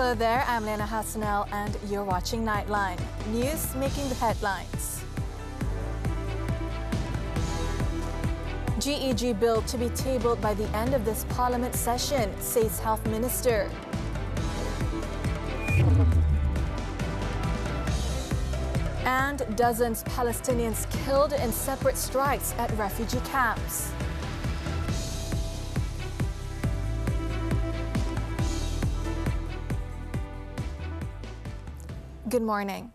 Hello there, I'm Liyana Hassanel and you're watching Nightline. News making the headlines. GEG bill to be tabled by the end of this parliament session, says Health Minister. And dozens Palestinians killed in separate strikes at refugee camps. Good morning.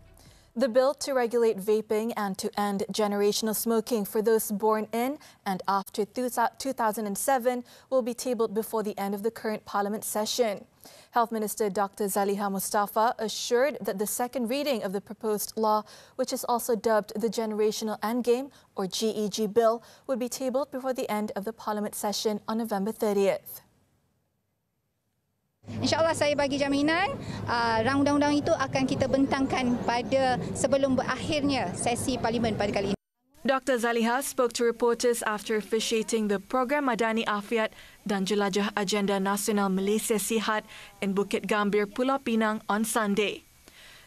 The bill to regulate vaping and to end generational smoking for those born in and after 2007 will be tabled before the end of the current parliament session. Health Minister Dr. Zaliha Mustafa assured that the second reading of the proposed law, which is also dubbed the Generational Endgame or GEG bill, would be tabled before the end of the parliament session on November 30th. InsyaAllah saya bagi jaminan rang undang-undang itu akan kita bentangkan pada sebelum berakhirnya sesi parlimen pada kali ini. Dr. Zaliha spoke to reporters after officiating the Program Madani Afiat dan Jelajah Agenda Nasional Malaysia Sihat in Bukit Gambir, Pulau Pinang on Sunday.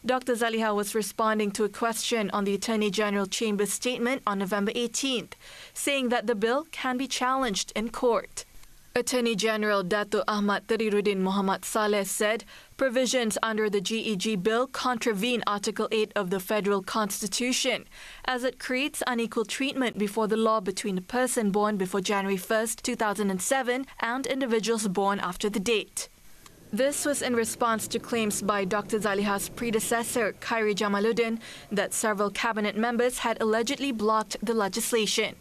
Dr. Zaliha was responding to a question on the Attorney General Chamber's statement on November 18th, saying that the bill can be challenged in court. Attorney General Dato' Ahmad Teriruddin Muhammad Saleh said provisions under the GEG bill contravene Article 8 of the Federal Constitution, as it creates unequal treatment before the law between a person born before January 1st, 2007 and individuals born after the date. This was in response to claims by Dr. Zaliha's predecessor, Khairi Jamaluddin, that several cabinet members had allegedly blocked the legislation.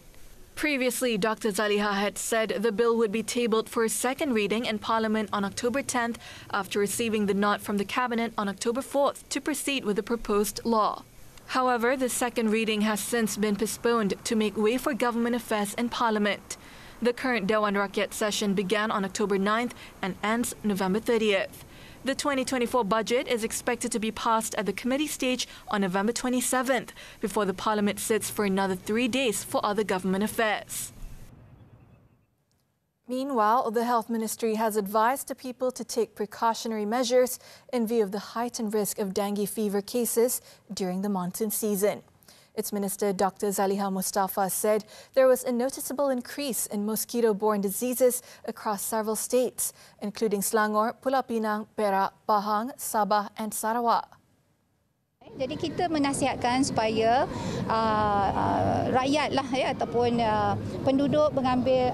Previously, Dr. Zaliha had said the bill would be tabled for a second reading in Parliament on October 10th after receiving the nod from the Cabinet on October 4th to proceed with the proposed law. However, the second reading has since been postponed to make way for government affairs in Parliament. The current Dewan Rakyat session began on October 9th and ends November 30th. The 2024 budget is expected to be passed at the committee stage on November 27th, before the Parliament sits for another 3 days for other government affairs. Meanwhile, the Health Ministry has advised the people to take precautionary measures in view of the heightened risk of dengue fever cases during the monsoon season. Its Minister Dr. Zaliha Mustafa said there was a noticeable increase in mosquito-borne diseases across several states, including Selangor, Pulau Pinang, Perak, Pahang, Sabah and Sarawak. Jadi kita menasihatkan supaya rakyat lah ataupun penduduk mengambil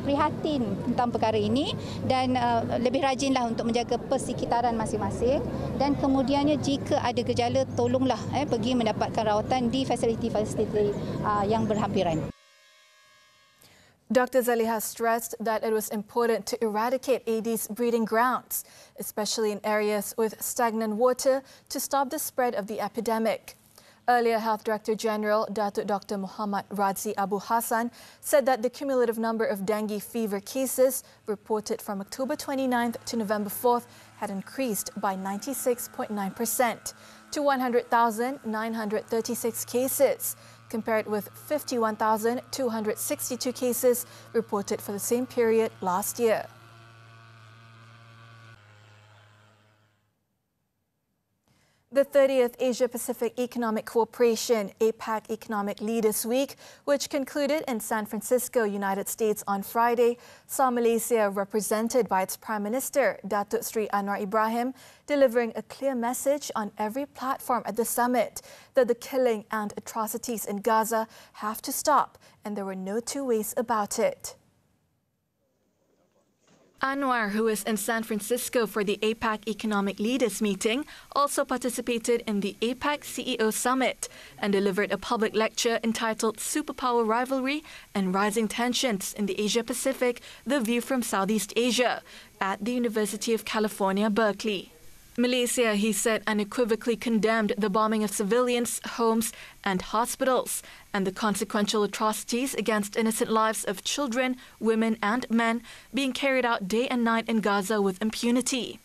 prihatin tentang perkara ini dan lebih rajinlah untuk menjaga persekitaran masing-masing, dan kemudiannya jika ada gejala tolonglah pergi mendapatkan rawatan di fasiliti-fasiliti yang berhampiran. Dr. Zaliha stressed that it was important to eradicate Aedes breeding grounds, especially in areas with stagnant water, to stop the spread of the epidemic. Earlier, Health Director General Datuk Dr. Muhammad Radzi Abu Hassan said that the cumulative number of dengue fever cases reported from October 29th to November 4th had increased by 96.9% to 100,936 cases, compared with 51,262 cases reported for the same period last year. The 30th Asia-Pacific Economic Cooperation APAC Economic Leaders Week, which concluded in San Francisco, United States on Friday, saw Malaysia represented by its Prime Minister, Datuk Sri Anwar Ibrahim, delivering a clear message on every platform at the summit that the killing and atrocities in Gaza have to stop, and there were no two ways about it. Anwar, who is in San Francisco for the APAC Economic Leaders meeting, also participated in the APAC CEO Summit and delivered a public lecture entitled Superpower Rivalry and Rising Tensions in the Asia-Pacific, The View from Southeast Asia, at the University of California, Berkeley. Malaysia, he said, unequivocally condemned the bombing of civilians, homes and hospitals and the consequential atrocities against innocent lives of children, women and men being carried out day and night in Gaza with impunity.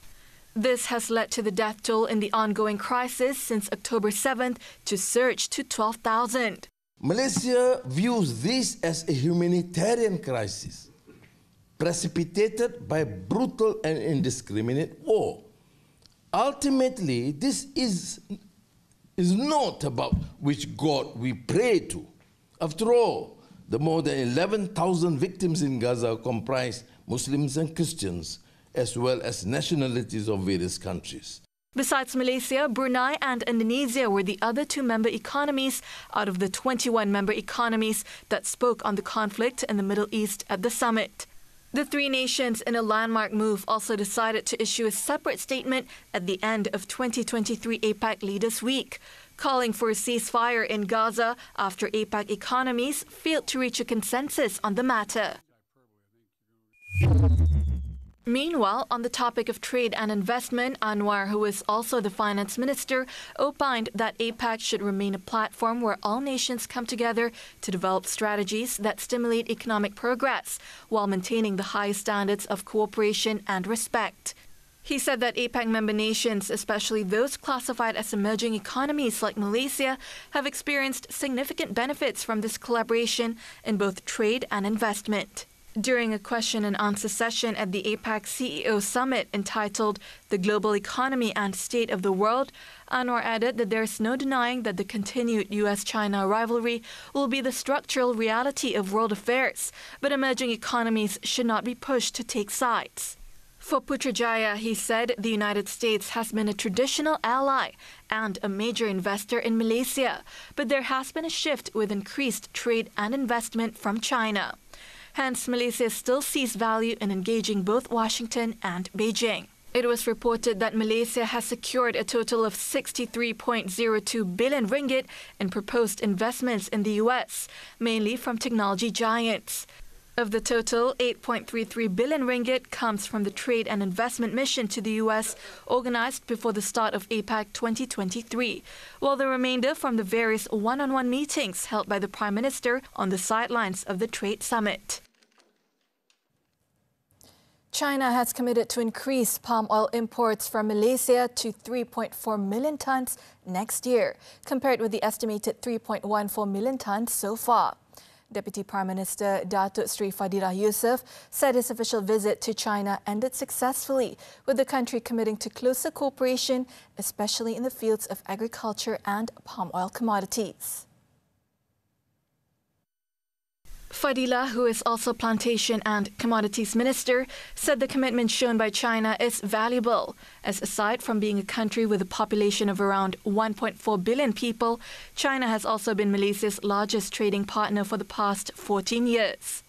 This has led to the death toll in the ongoing crisis since October 7th to surge to 12,000. Malaysia views this as a humanitarian crisis precipitated by brutal and indiscriminate war, ultimately, this is not about which God we pray to. After all, the more than 11,000 victims in Gaza comprise Muslims and Christians, as well as nationalities of various countries. Besides Malaysia, Brunei and Indonesia were the other two member economies out of the 21 member economies that spoke on the conflict in the Middle East at the summit. The three nations, in a landmark move, also decided to issue a separate statement at the end of 2023 APAC Leaders Week, calling for a ceasefire in Gaza after APAC economies failed to reach a consensus on the matter. Meanwhile, on the topic of trade and investment, Anwar, who is also the finance minister, opined that APAC should remain a platform where all nations come together to develop strategies that stimulate economic progress while maintaining the highest standards of cooperation and respect. He said that APAC member nations, especially those classified as emerging economies like Malaysia, have experienced significant benefits from this collaboration in both trade and investment. During a question and answer session at the APAC CEO Summit entitled The Global Economy and State of the World, Anwar added that there is no denying that the continued US-China rivalry will be the structural reality of world affairs, but emerging economies should not be pushed to take sides. For Putrajaya, he said the United States has been a traditional ally and a major investor in Malaysia, but there has been a shift with increased trade and investment from China. Hence, Malaysia still sees value in engaging both Washington and Beijing. It was reported that Malaysia has secured a total of 63.02 billion ringgit in proposed investments in the US, mainly from technology giants. Of the total, 8.33 billion ringgit comes from the Trade and Investment Mission to the US, organized before the start of APAC 2023, while the remainder from the various one-on-one meetings held by the Prime Minister on the sidelines of the Trade Summit. China has committed to increase palm oil imports from Malaysia to 3.4 million tonnes next year, compared with the estimated 3.14 million tonnes so far. Deputy Prime Minister Datuk Sri Fadilah Yusof said his official visit to China ended successfully, with the country committing to closer cooperation, especially in the fields of agriculture and palm oil commodities. Fadilah, who is also Plantation and Commodities Minister, said the commitment shown by China is valuable, as aside from being a country with a population of around 1.4 billion people, China has also been Malaysia's largest trading partner for the past 14 years.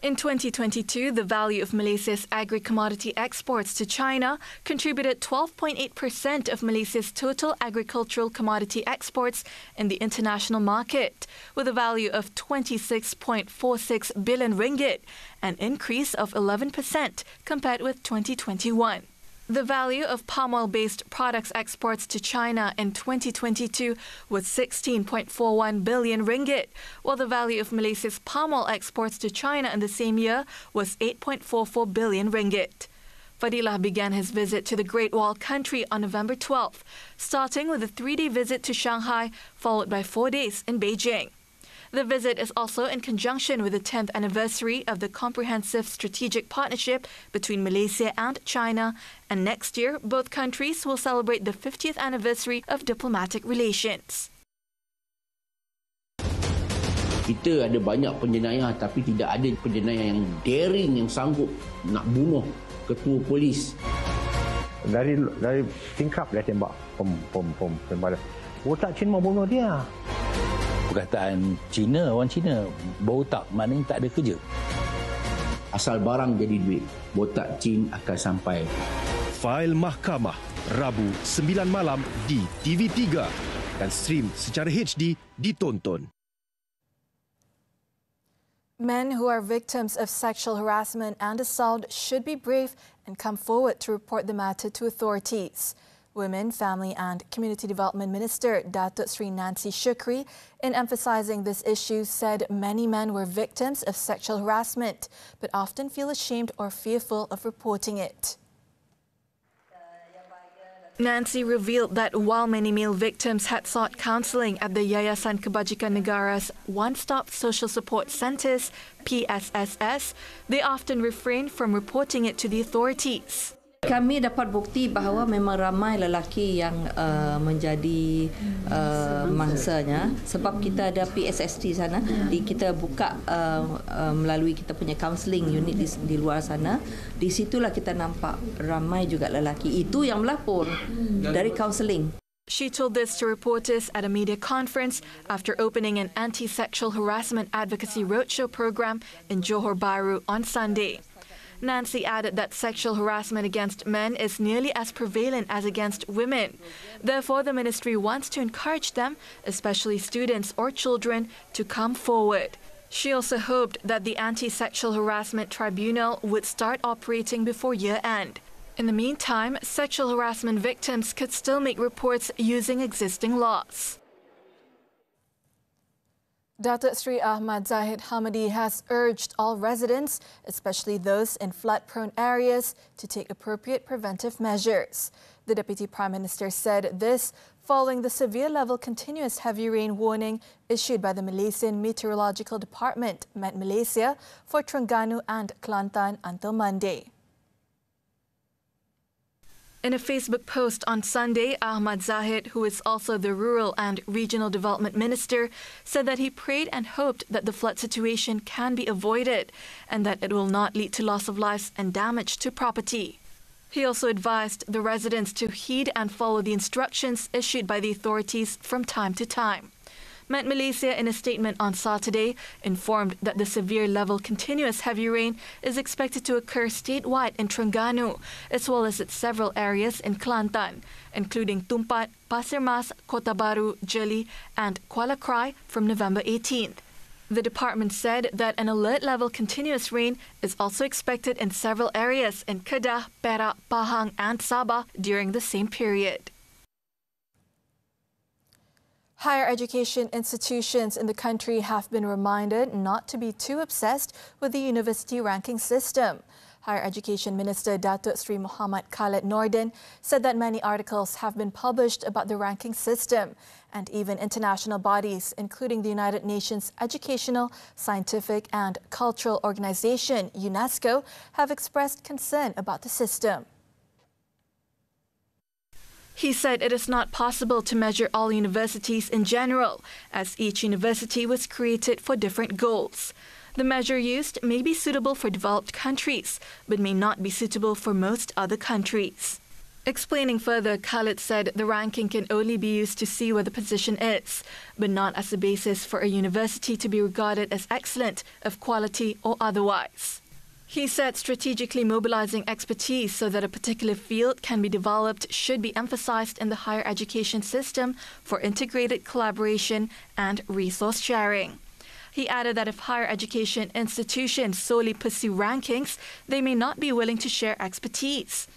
In 2022, the value of Malaysia's agri-commodity exports to China contributed 12.8% of Malaysia's total agricultural commodity exports in the international market, with a value of 26.46 billion ringgit, an increase of 11% compared with 2021. The value of palm oil-based products exports to China in 2022 was 16.41 billion ringgit, while the value of Malaysia's palm oil exports to China in the same year was 8.44 billion ringgit. Fadilah began his visit to the Great Wall country on November 12th, starting with a 3-day visit to Shanghai, followed by 4 days in Beijing. The visit is also in conjunction with the 10th anniversary of the Comprehensive Strategic Partnership between Malaysia and China, and next year both countries will celebrate the 50th anniversary of diplomatic relations. Kita ada banyak penjenayah tapi tidak ada penjenayah yang daring yang sanggup nak bunuh ketua polis. Dari tingkap dia tembak pembalas. Otak Cina mau bunuh dia. Perkataan Cina, orang Cina, berotak maknanya tak ada kerja. Asal barang jadi duit, botak Cina akan sampai. Fail Mahkamah, Rabu 9 malam di TV3 dan stream secara HD ditonton. Men who are victims of sexual harassment and assault should be brave and come forward to report the matter to authorities. Women, Family and Community Development Minister Datuk Sri Nancy Shukri, in emphasising this issue, said many men were victims of sexual harassment but often feel ashamed or fearful of reporting it. Nancy revealed that while many male victims had sought counselling at the Yayasan Kebajikan Negara's One-Stop Social Support Centres, PSSS, they often refrained from reporting it to the authorities. Kami dapat bukti bahawa memang ramai lelaki yang menjadi mangsanya sebab kita ada PSST sana. Kita buka melalui kita punya counselling unit di luar sana. Di situlah kita nampak ramai juga lelaki itu yang melapor dari counselling. She told this to reporters at a media conference after opening an anti-sexual harassment advocacy roadshow program in Johor Bahru on Sunday. Nancy added that sexual harassment against men is nearly as prevalent as against women. Therefore, the ministry wants to encourage them, especially students or children, to come forward. She also hoped that the Anti-Sexual Harassment Tribunal would start operating before year-end. In the meantime, sexual harassment victims could still make reports using existing laws. Datuk Sri Ahmad Zahid Hamidi has urged all residents, especially those in flood-prone areas, to take appropriate preventive measures. The Deputy Prime Minister said this following the severe level continuous heavy rain warning issued by the Malaysian Meteorological Department, Met Malaysia, for Terengganu and Kelantan until Monday. In a Facebook post on Sunday, Ahmad Zahid, who is also the Rural and Regional Development Minister, said that he prayed and hoped that the flood situation can be avoided and that it will not lead to loss of lives and damage to property. He also advised the residents to heed and follow the instructions issued by the authorities from time to time. Met Malaysia, in a statement on Saturday, informed that the severe level continuous heavy rain is expected to occur statewide in Terengganu, as well as at several areas in Kelantan, including Tumpat, Pasir Mas, Kota Baru, Jeli and Kuala Krai from November 18th. The department said that an alert level continuous rain is also expected in several areas in Kedah, Perak, Pahang and Sabah during the same period. Higher education institutions in the country have been reminded not to be too obsessed with the university ranking system. Higher Education Minister Datuk Sri Muhammad Khalid Nordin said that many articles have been published about the ranking system, and even international bodies, including the United Nations Educational, Scientific and Cultural Organization, UNESCO, have expressed concern about the system. He said it is not possible to measure all universities in general, as each university was created for different goals. The measure used may be suitable for developed countries, but may not be suitable for most other countries. Explaining further, Khalid said the ranking can only be used to see where the position is, but not as a basis for a university to be regarded as excellent, of quality or otherwise. He said strategically mobilizing expertise so that a particular field can be developed should be emphasized in the higher education system for integrated collaboration and resource sharing. He added that if higher education institutions solely pursue rankings, they may not be willing to share expertise.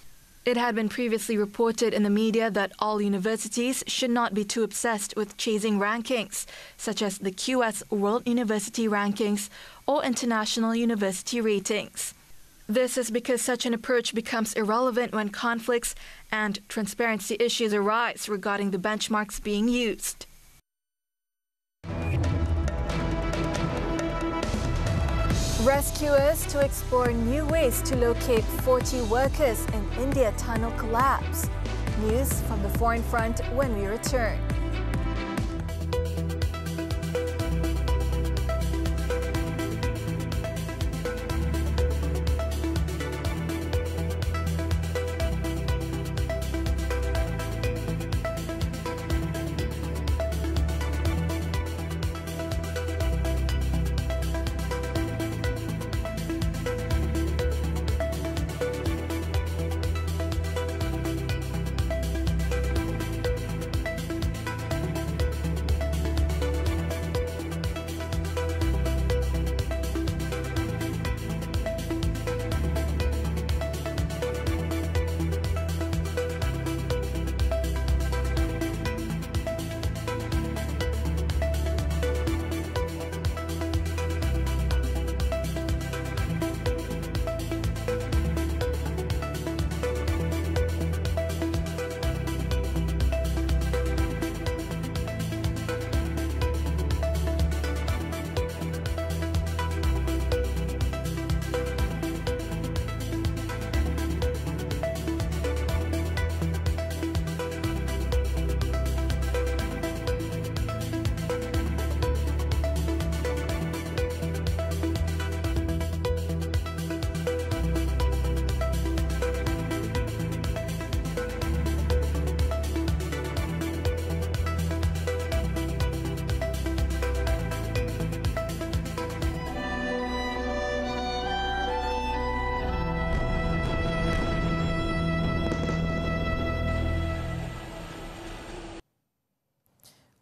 It had been previously reported in the media that all universities should not be too obsessed with chasing rankings, such as the QS World University Rankings or international university ratings. This is because such an approach becomes irrelevant when conflicts and transparency issues arise regarding the benchmarks being used. Rescuers to explore new ways to locate 40 workers in India tunnel collapse. News from the foreign front when we return.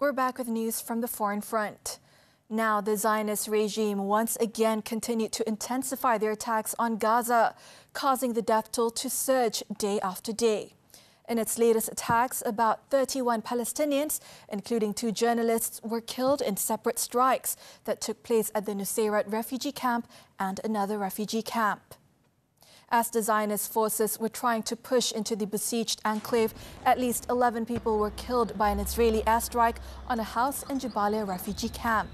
We're back with news from the foreign front. Now, the Zionist regime once again continued to intensify their attacks on Gaza, causing the death toll to surge day after day. In its latest attacks, about 31 Palestinians, including 2 journalists, were killed in separate strikes that took place at the Nusayrat refugee camp and another refugee camp. As the Zionist forces were trying to push into the besieged enclave, at least 11 people were killed by an Israeli airstrike on a house in Jabalia refugee camp.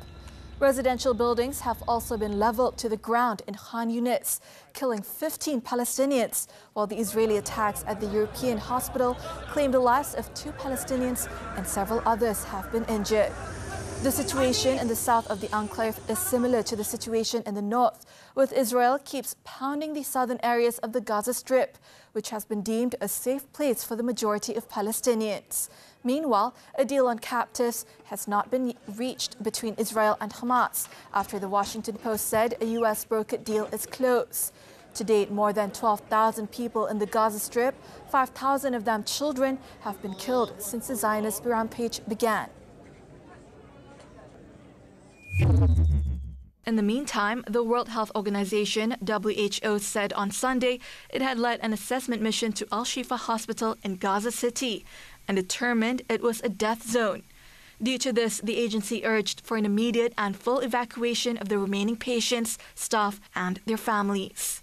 Residential buildings have also been leveled to the ground in Khan Yunis, killing 15 Palestinians, while the Israeli attacks at the European hospital claimed the lives of 2 Palestinians and several others have been injured. The situation in the south of the enclave is similar to the situation in the north, with Israel keeps pounding the southern areas of the Gaza Strip, which has been deemed a safe place for the majority of Palestinians. Meanwhile, a deal on captives has not been reached between Israel and Hamas after the Washington Post said a U.S. brokered deal is close. To date, more than 12,000 people in the Gaza Strip, 5,000 of them children, have been killed since the Zionist rampage began. In the meantime, the World Health Organization, WHO, said on Sunday it had led an assessment mission to Al-Shifa Hospital in Gaza City and determined it was a death zone. Due to this, the agency urged for an immediate and full evacuation of the remaining patients, staff, and their families.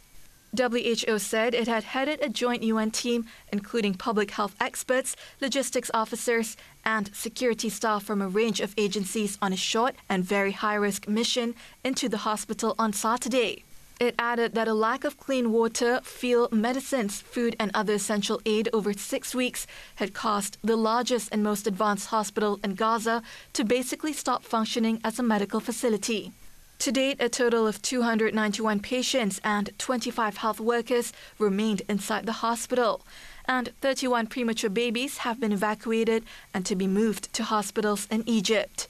WHO said it had headed a joint UN team, including public health experts, logistics officers, and security staff from a range of agencies on a short and very high-risk mission into the hospital on Saturday. It added that a lack of clean water, fuel, medicines, food, and other essential aid over 6 weeks had caused the largest and most advanced hospital in Gaza to basically stop functioning as a medical facility. To date, a total of 291 patients and 25 health workers remained inside the hospital, and 31 premature babies have been evacuated and to be moved to hospitals in Egypt.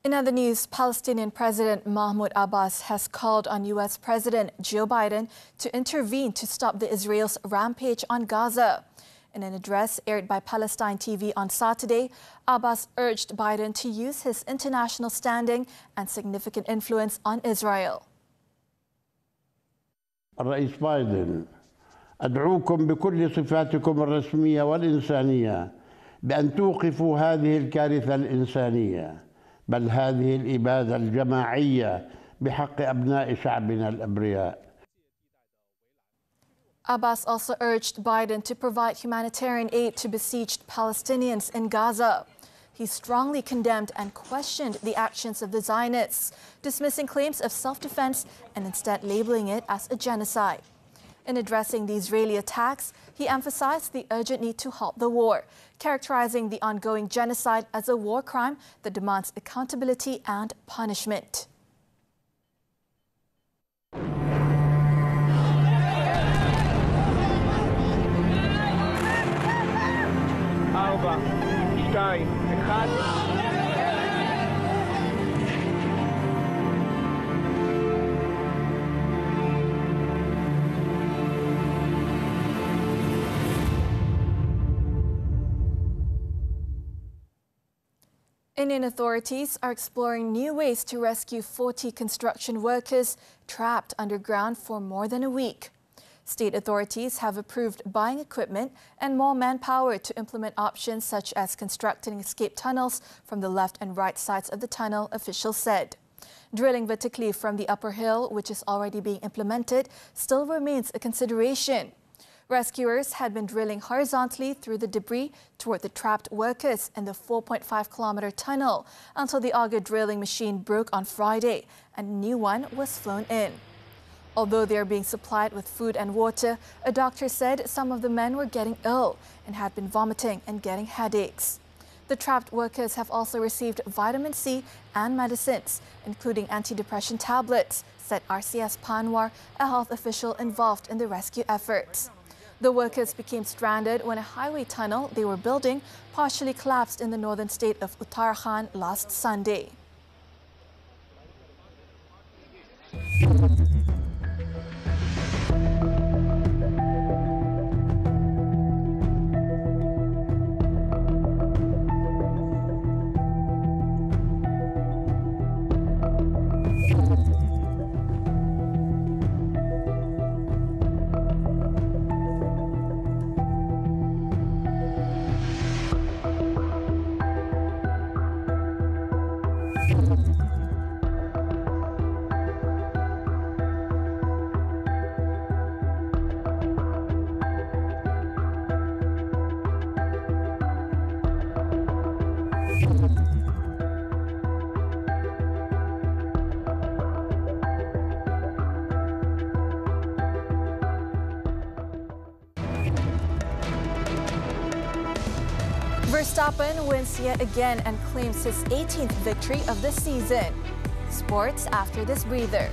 In other news, Palestinian President Mahmoud Abbas has called on U.S. President Joe Biden to intervene to stop the Israel's rampage on Gaza. In an address aired by Palestine TV on Saturday, Abbas urged Biden to use his international standing and significant influence on Israel. الرئيس بايدن أدعوكم بكل صفاتكم الرسمية والإنسانية بأن توقفوا هذه الكارثة الإنسانية بل هذه الإبادة الجماعية بحق أبناء شعبنا الأبرياء. Abbas also urged Biden to provide humanitarian aid to besieged Palestinians in Gaza. He strongly condemned and questioned the actions of the Zionists, dismissing claims of self-defense and instead labeling it as a genocide. In addressing the Israeli attacks, he emphasized the urgent need to halt the war, characterizing the ongoing genocide as a war crime that demands accountability and punishment. Indian authorities are exploring new ways to rescue 40 construction workers trapped underground for more than a week. State authorities have approved buying equipment and more manpower to implement options such as constructing escape tunnels from the left and right sides of the tunnel, officials said. Drilling vertically from the upper hill, which is already being implemented, still remains a consideration. Rescuers had been drilling horizontally through the debris toward the trapped workers in the 4.5-kilometer tunnel until the auger drilling machine broke on Friday and a new one was flown in. Although they are being supplied with food and water, a doctor said some of the men were getting ill and had been vomiting and getting headaches. The trapped workers have also received vitamin C and medicines, including antidepressant tablets, said RCS Panwar, a health official involved in the rescue efforts. The workers became stranded when a highway tunnel they were building partially collapsed in the northern state of Uttarakhand last Sunday. Verstappen wins yet again and claims his 18th victory of the season. Sports after this breather.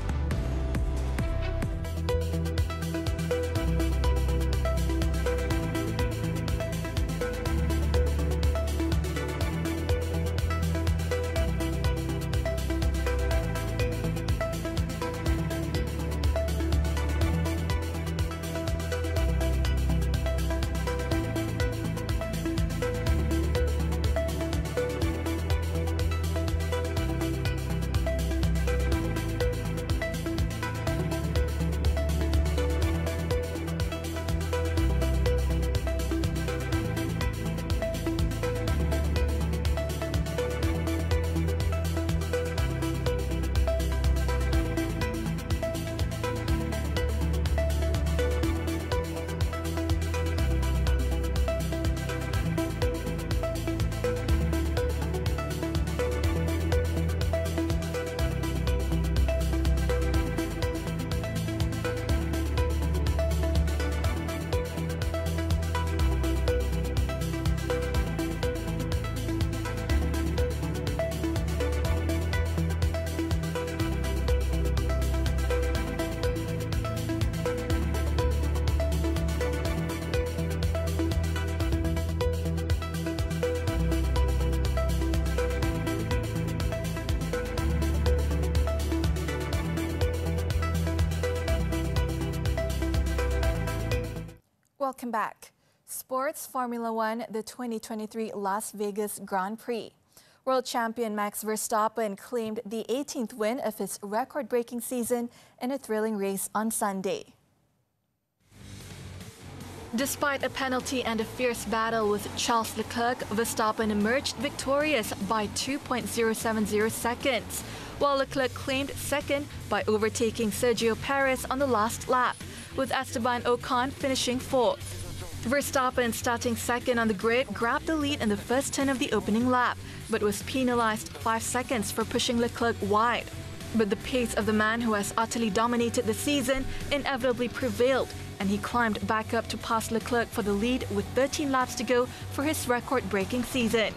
Welcome back. Sports Formula One, the 2023 Las Vegas Grand Prix. World champion Max Verstappen claimed the 18th win of his record-breaking season in a thrilling race on Sunday. Despite a penalty and a fierce battle with Charles Leclerc, Verstappen emerged victorious by 2.070 seconds, while Leclerc claimed second by overtaking Sergio Perez on the last lap, with Esteban Ocon finishing fourth. Verstappen, starting second on the grid, grabbed the lead in the first turn of the opening lap, but was penalized 5 seconds for pushing Leclerc wide. But the pace of the man who has utterly dominated the season inevitably prevailed, and he climbed back up to pass Leclerc for the lead with 13 laps to go for his record-breaking season.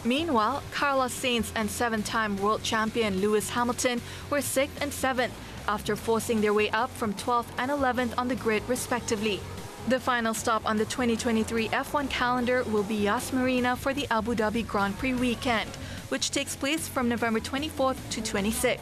Meanwhile, Carlos Sainz and 7-time world champion Lewis Hamilton were 6th and 7th after forcing their way up from 12th and 11th on the grid respectively. The final stop on the 2023 F1 calendar will be Yas Marina for the Abu Dhabi Grand Prix weekend, which takes place from November 24th to 26th.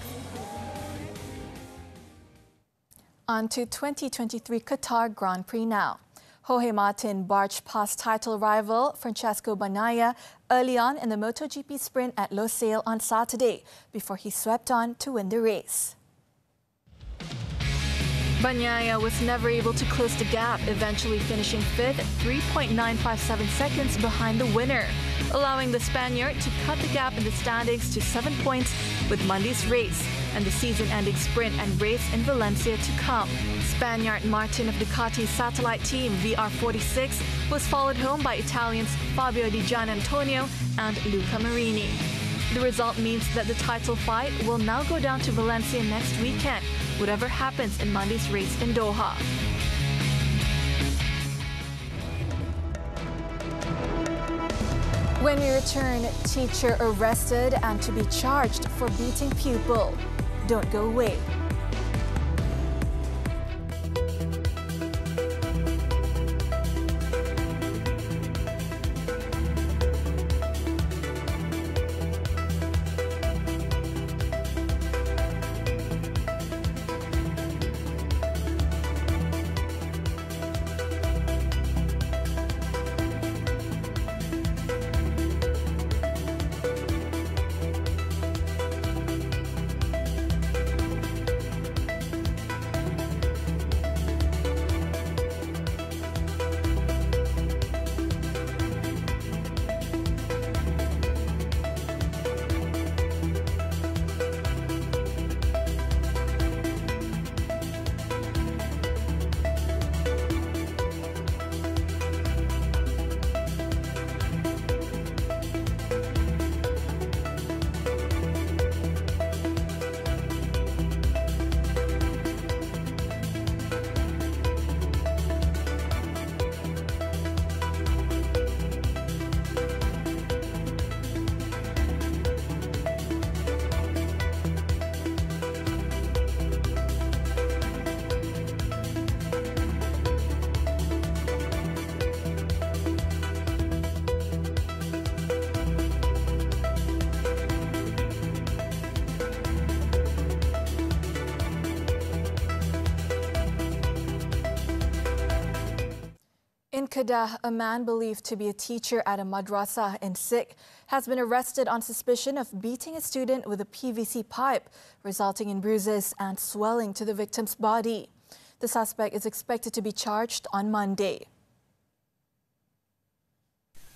On to 2023 Qatar Grand Prix now. Jorge Martin barged past title rival Francesco Bagnaia early on in the Moto GP sprint at Losail on Saturday before he swept on to win the race. Bagnaia was never able to close the gap, eventually finishing 5th, 3.957 seconds behind the winner, allowing the Spaniard to cut the gap in the standings to 7 points with Monday's race and the season-ending sprint and race in Valencia to come. Spaniard Martin of Ducati's satellite team VR46 was followed home by Italians Fabio Di Gianantonio and Luca Marini. The result means that the title fight will now go down to Valencia next weekend, whatever happens in Monday's race in Doha. When we return, teacher arrested and to be charged for beating pupil. Don't go away. In Kedah, a man believed to be a teacher at a madrasah in Sikh has been arrested on suspicion of beating a student with a PVC pipe, resulting in bruises and swelling to the victim's body. The suspect is expected to be charged on Monday.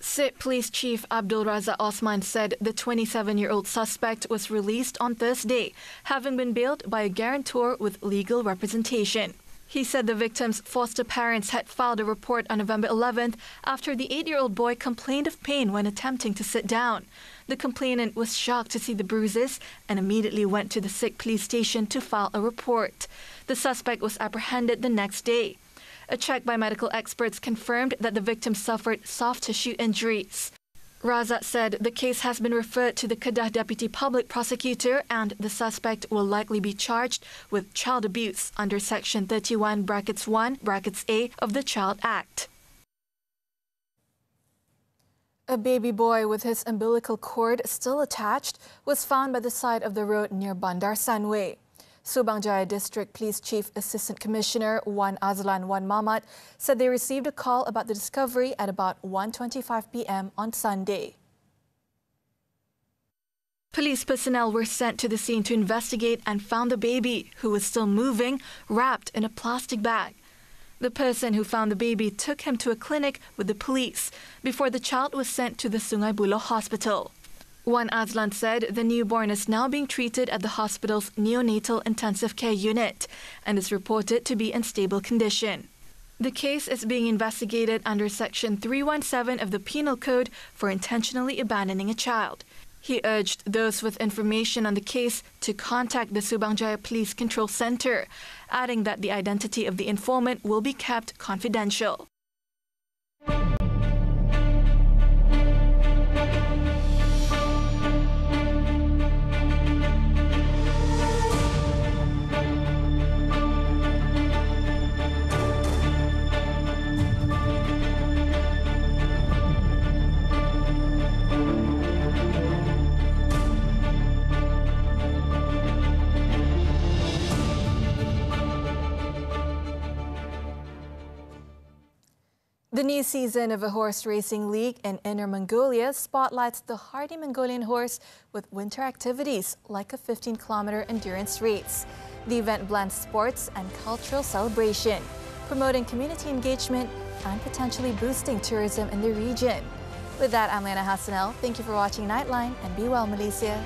Sikh Police Chief Abdul Razak Osman said the 27-year-old suspect was released on Thursday, having been bailed by a guarantor with legal representation. He said the victim's foster parents had filed a report on November 11th after the 8-year-old boy complained of pain when attempting to sit down. The complainant was shocked to see the bruises and immediately went to the Sikh police station to file a report. The suspect was apprehended the next day. A check by medical experts confirmed that the victim suffered soft tissue injuries. Razak said the case has been referred to the Kedah Deputy Public Prosecutor and the suspect will likely be charged with child abuse under Section 31(1)(a) of the Child Act. A baby boy with his umbilical cord still attached was found by the side of the road near Bandar Sunway. Subang Jaya District Police Chief Assistant Commissioner Wan Azlan Wan Mamat said they received a call about the discovery at about 1:25 p.m. on Sunday. Police personnel were sent to the scene to investigate and found the baby, who was still moving, wrapped in a plastic bag. The person who found the baby took him to a clinic with the police before the child was sent to the Sungai Buloh Hospital. Wan Azlan said the newborn is now being treated at the hospital's neonatal intensive care unit and is reported to be in stable condition. The case is being investigated under Section 317 of the Penal Code for intentionally abandoning a child. He urged those with information on the case to contact the Subang Jaya Police Control Centre, adding that the identity of the informant will be kept confidential. The new season of a horse racing league in Inner Mongolia spotlights the hardy Mongolian horse with winter activities like a 15-kilometer endurance race. The event blends sports and cultural celebration, promoting community engagement and potentially boosting tourism in the region. With that, I'm Liyana Hassanel. Thank you for watching Nightline and be well, Malaysia.